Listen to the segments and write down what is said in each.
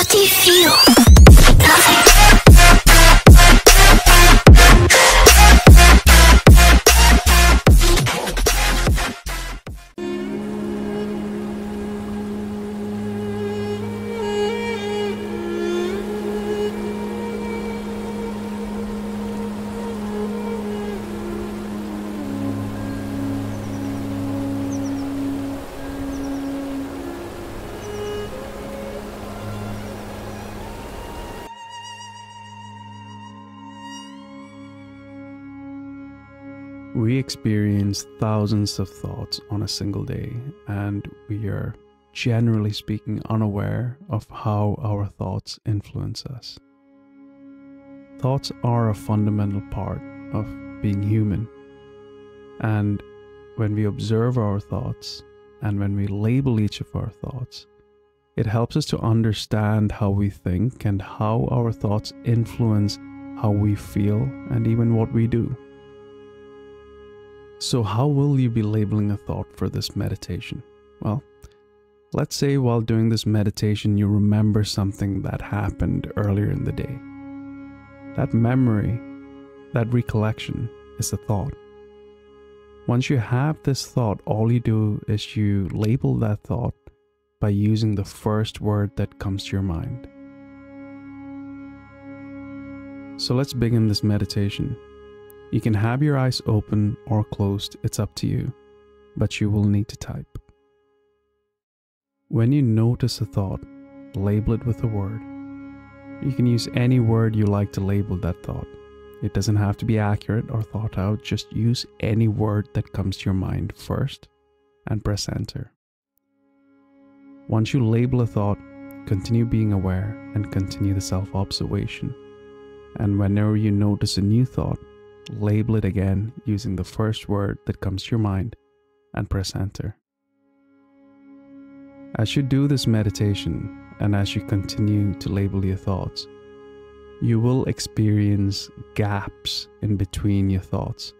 What do you feel? Nothing. We experience thousands of thoughts on a single day, and we are, generally speaking, unaware of how our thoughts influence us. Thoughts are a fundamental part of being human, and when we observe our thoughts and when we label each of our thoughts, it helps us to understand how we think and how our thoughts influence how we feel and even what we do. So how will you be labeling a thought for this meditation? Well, let's say while doing this meditation you remember something that happened earlier in the day. That memory, that recollection is a thought. Once you have this thought, all you do is you label that thought by using the first word that comes to your mind. So let's begin this meditation. You can have your eyes open or closed, it's up to you, but you will need to type. When you notice a thought, label it with a word. You can use any word you like to label that thought. It doesn't have to be accurate or thought out, just use any word that comes to your mind first and press enter. Once you label a thought, continue being aware and continue the self-observation. And whenever you notice a new thought, label it again using the first word that comes to your mind and press enter. As you do this meditation and as you continue to label your thoughts, you will experience gaps in between your thoughts,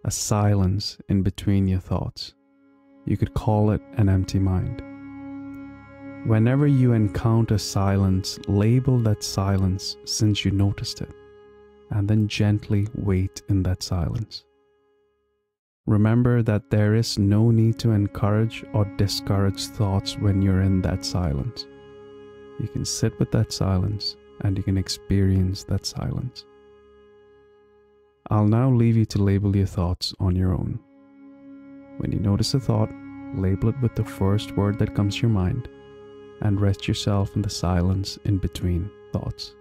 a silence in between your thoughts. You could call it an empty mind. Whenever you encounter silence, label that silence since you noticed it, and then gently wait in that silence. Remember that there is no need to encourage or discourage thoughts when you're in that silence. You can sit with that silence and you can experience that silence. I'll now leave you to label your thoughts on your own. When you notice a thought, label it with the first word that comes to your mind and rest yourself in the silence in between thoughts.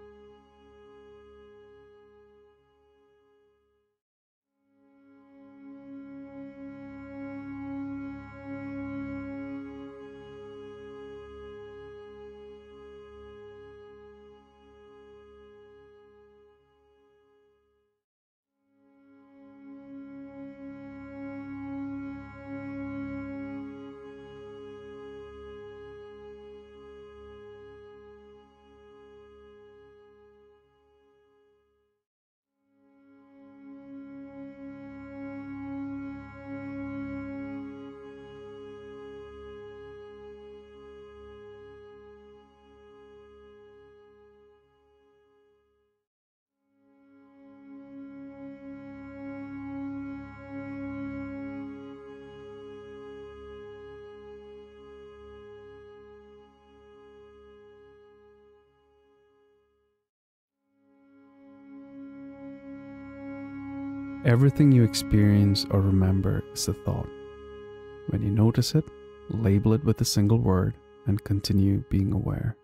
Everything you experience or remember is a thought. When you notice it, label it with a single word and continue being aware.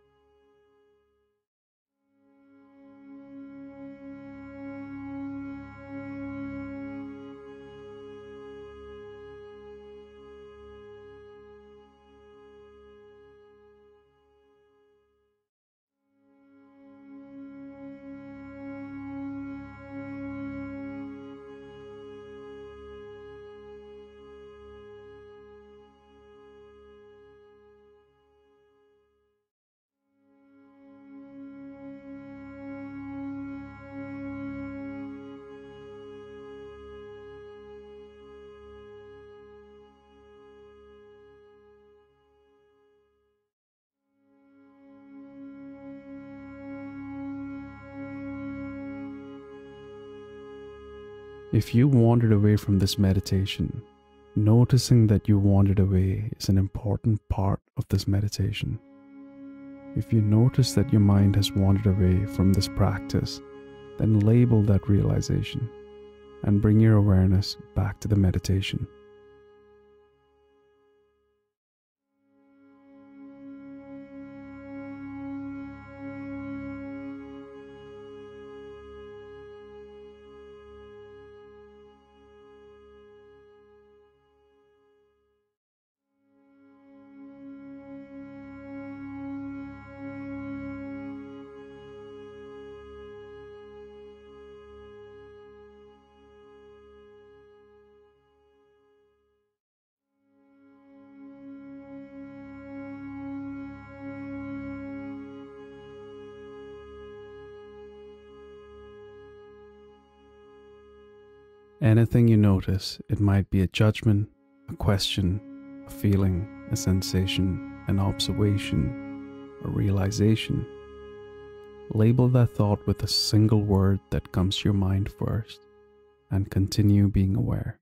If you wandered away from this meditation, noticing that you wandered away is an important part of this meditation. If you notice that your mind has wandered away from this practice, then label that realization and bring your awareness back to the meditation. Anything you notice, it might be a judgment, a question, a feeling, a sensation, an observation, a realization. Label that thought with a single word that comes to your mind first, and continue being aware.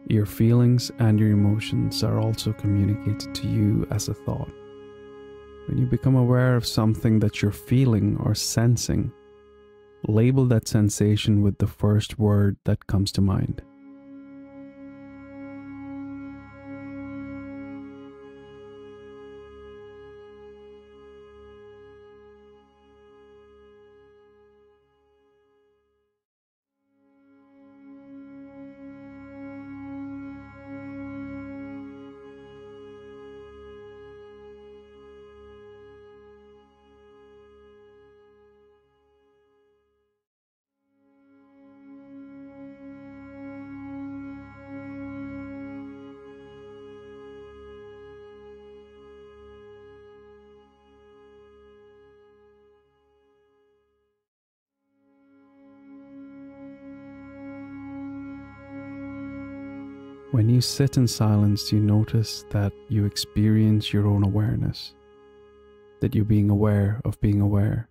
Your feelings and your emotions are also communicated to you as a thought. When you become aware of something that you're feeling or sensing, label that sensation with the first word that comes to mind. When you sit in silence, you notice that you experience your own awareness, that you're being aware of being aware.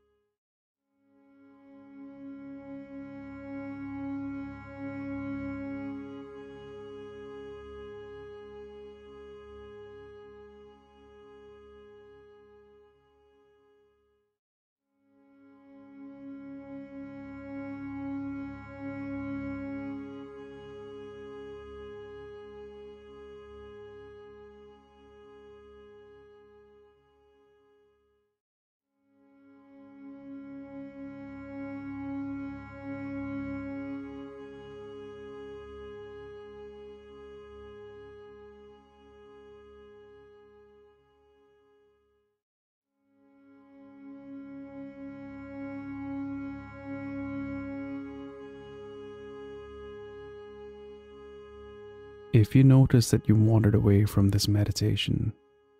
If you notice that you wandered away from this meditation,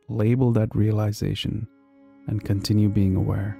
label that realization and continue being aware.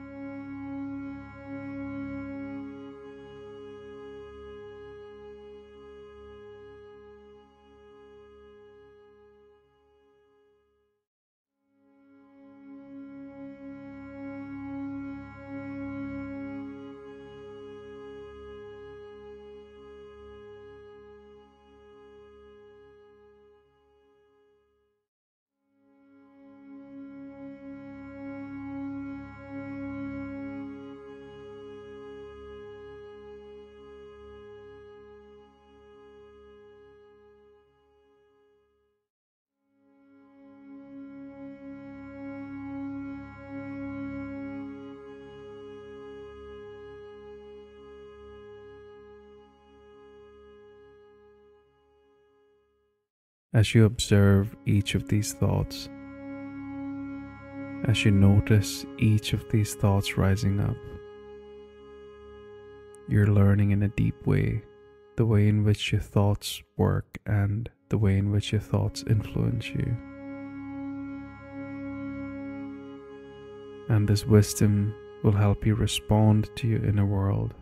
As you observe each of these thoughts, as you notice each of these thoughts rising up, you're learning in a deep way the way in which your thoughts work and the way in which your thoughts influence you. And this wisdom will help you respond to your inner world